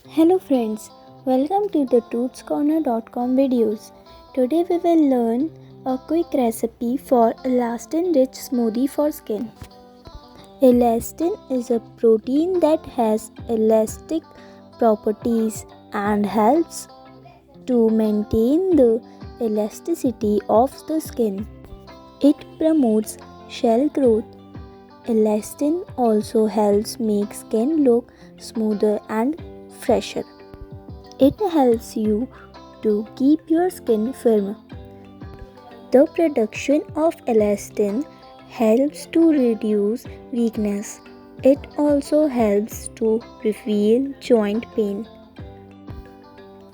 Hello friends, welcome to the toothscorner.com videos. Today we will learn a quick recipe for elastin rich smoothie for skin. Elastin is a protein that has elastic properties and helps to maintain the elasticity of the skin. It promotes cell growth. Elastin also helps make skin look smoother and fresher. It helps you to keep your skin firm. The production of elastin helps to reduce weakness. It also helps to relieve joint pain.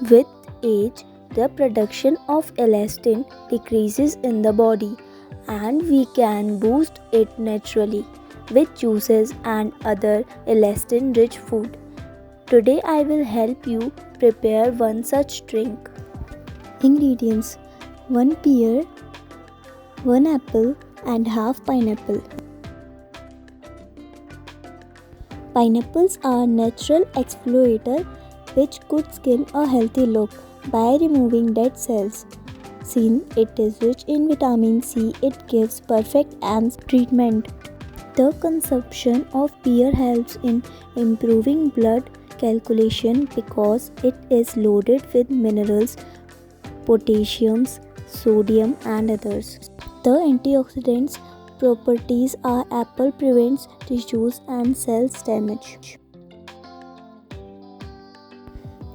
With age, the production of elastin decreases in the body, and we can boost it naturally with juices and other elastin rich food. Today I will help you prepare one such drink. Ingredients: 1 pear, 1 apple and half pineapple. Pineapples are natural exfoliator which gives skin a healthy look by removing dead cells. Since it is rich in vitamin C, it gives perfect ants treatment. The consumption of pear helps in improving blood circulation because it is loaded with minerals, potassium, sodium and others. The antioxidants properties are apple prevents tissues and cells damage.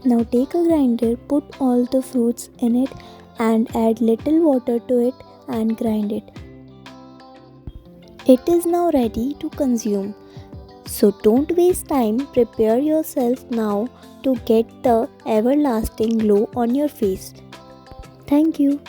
Now take a grinder, put all the fruits in it and add little water to it and grind it. It is now ready to consume. So don't waste time, prepare yourself now to get the everlasting glow on your face. Thank you.